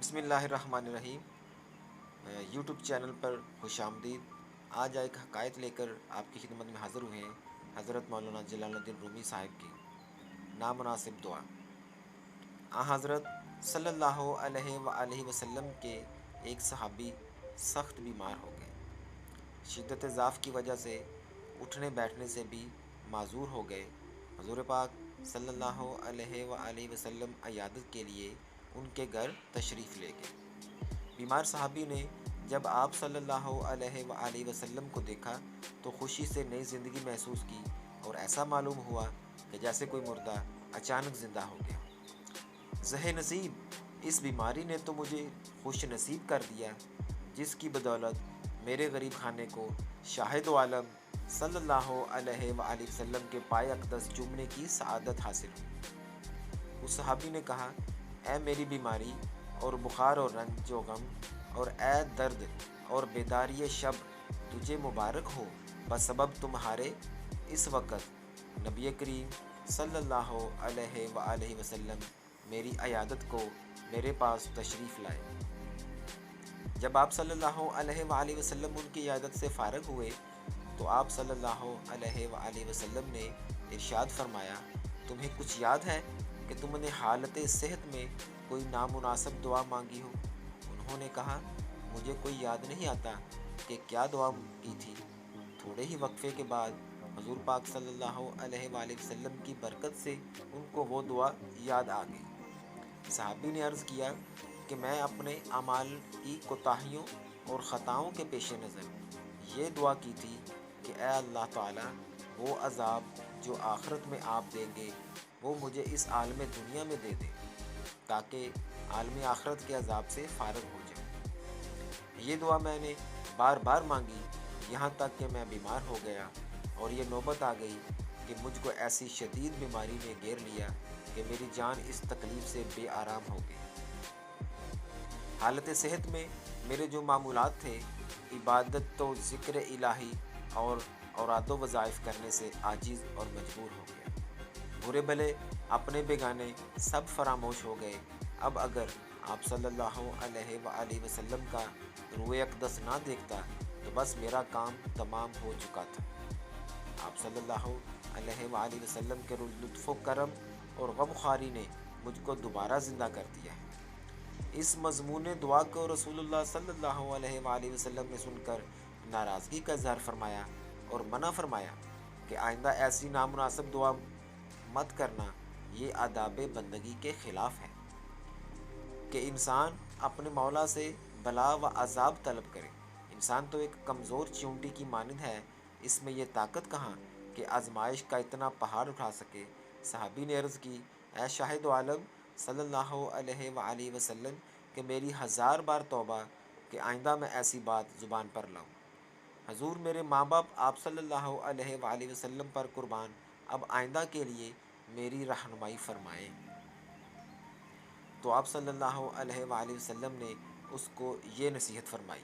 بسم اللہ الرحمن الرحیم۔ یوٹیوب چینل پر خوش آمدید۔ آج ایک حکایت لے کر آپ کی خدمت میں حاضر ہوئے ہیں حضرت مولانا جلال الدین رومی صاحب کی نامناسب دعا۔ حضرت صلی اللہ علیہ وآلہ وسلم کے ایک صحابی سخت بیمار ہو گئے۔ شدت ضعف کی وجہ سے اٹھنے بیٹھنے سے بھی معذور ہو گئے۔ حضور پاک صلی اللہ علیہ وآلہ وسلم عیادت کے لیے ان کے گھر تشریف لے گئے۔ بیمار صحابی نے جب آپ صلی اللہ علیہ وآلہ وسلم کو دیکھا تو خوشی سے نئی زندگی محسوس کی اور ایسا معلوم ہوا کہ جیسے کوئی مردہ اچانک زندہ ہو گیا۔ زہ نصیب، اس بیماری نے تو مجھے خوش نصیب کر دیا جس کی بدولت میرے غریب خانے کو شاہد عالم صلی اللہ علیہ وآلہ وسلم کے پائے اقدس چومنے کی سعادت حاصل ہوئی۔ اس صحابی نے کہا، اے میری بیماری اور بخار اور رنج و غم، اور اے درد اور بیداری شب، تجھے مبارک ہو بسبب تمہارے اس وقت نبی کریم صلی اللہ علیہ وآلہ وسلم میری عیادت کو میرے پاس تشریف لائے۔ جب آپ صلی اللہ علیہ وآلہ وسلم ان کی عیادت سے فارغ ہوئے تو آپ صلی اللہ علیہ وآلہ وسلم نے ارشاد فرمایا، تمہیں کچھ یاد ہے کہ تم نے حالت صحت میں کوئی نامناسب دعا مانگی ہو؟ انہوں نے کہا، مجھے کوئی یاد نہیں آتا کہ کیا دعا کی تھی۔ تھوڑے ہی وقفے کے بعد حضور پاک صلی اللہ علیہ وآلہ وسلم کی برکت سے ان کو وہ دعا یاد آ گئی۔ صحابی نے عرض کیا کہ میں اپنے اعمال کی کوتاہیوں اور خطاؤں کے پیش نظر یہ دعا کی تھی کہ اے اللہ تعالیٰ، وہ عذاب جو آخرت میں آپ دیں گے وہ مجھے اس عالم دنیا میں دے دیں تاکہ عالم آخرت کے عذاب سے فارغ ہو جاؤں۔ یہ دعا میں نے بار بار مانگی یہاں تک کہ میں بیمار ہو گیا اور یہ نوبت آ گئی کہ مجھ کو ایسی شدید بیماری نے گھیر لیا کہ میری جان اس تکلیف سے بے آرام ہو گئی۔ حالت صحت میں میرے جو معمولات تھے، عبادت و ذکر الہی اور اوراد و وظائف کرنے سے عاجز اور مجبور ہو گیا۔ برے بھلے اپنے بیگانے سب فراموش ہو گئے۔ اب اگر آپ صلی اللہ علیہ وآلہ وسلم کا روئے اقدس نہ دیکھتا تو بس میرا کام تمام ہو چکا تھا۔ آپ صلی اللہ علیہ وآلہ وسلم کے لطف و کرم اور غمخواری نے مجھ کو دوبارہ زندہ کر دیا ہے۔ اس مضمون دعا کو رسول اللہ صلی اللہ علیہ وآلہ وسلم نے سن کر ناراضگی کا اظہار فرمایا اور منع فرمایا کہ آئندہ ایسی نامناسب دعا مت کرنا، یہ آداب بندگی کے خلاف ہے کہ انسان اپنے مولا سے بلا و عذاب طلب کرے۔ انسان تو ایک کمزور چیونٹی کی مانند ہے، اس میں یہ طاقت کہاں کہ آزمائش کا اتنا پہاڑ اٹھا سکے۔ صحابی نے عرض کی، اے شاہد عالم صلی اللہ علیہ وآلہ وسلم کہ میری 1000 بار توبہ کہ آئندہ میں ایسی بات زبان پر لاؤں۔ حضور، میرے ماں باپ آپ صلی اللہ علیہ وآلہ وسلم پر قربان، اب آئندہ کے لیے میری رہنمائی فرمائیں۔ تو آپ صلی اللہ علیہ وآلہ وسلم نے اس کو یہ نصیحت فرمائی،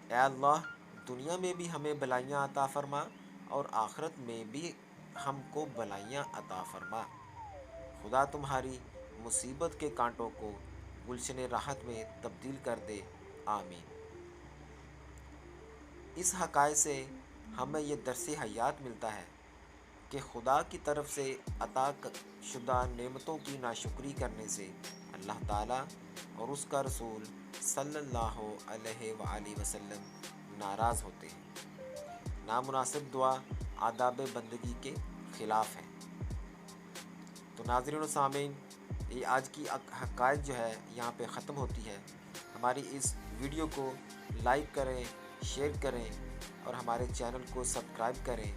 اے اللہ، دنیا میں بھی ہمیں بلائیاں عطا فرما اور آخرت میں بھی ہم کو بلائیاں عطا فرما۔ خدا تمہاری مصیبت کے کانٹوں کو گلشن راحت میں تبدیل کر دے، آمین۔ اس حکایت سے ہمیں یہ درس حیات ملتا ہے کہ خدا کی طرف سے عطا شدہ نعمتوں کی ناشکری کرنے سے اللہ تعالیٰ اور اس کا رسول صلی اللہ علیہ وآلہ وسلم ناراض ہوتے ہیں۔ نامناسب دعا آداب بندگی کے خلاف ہے۔ تو ناظرین و سامعین، یہ آج کی حکایت جو ہے یہاں پہ ختم ہوتی ہے۔ ہماری اس ویڈیو کو لائک کریں، شیئر کریں اور ہمارے چینل کو سبسکرائب کریں۔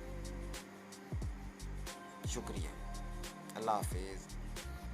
شکریہ۔ اللہ حافظ۔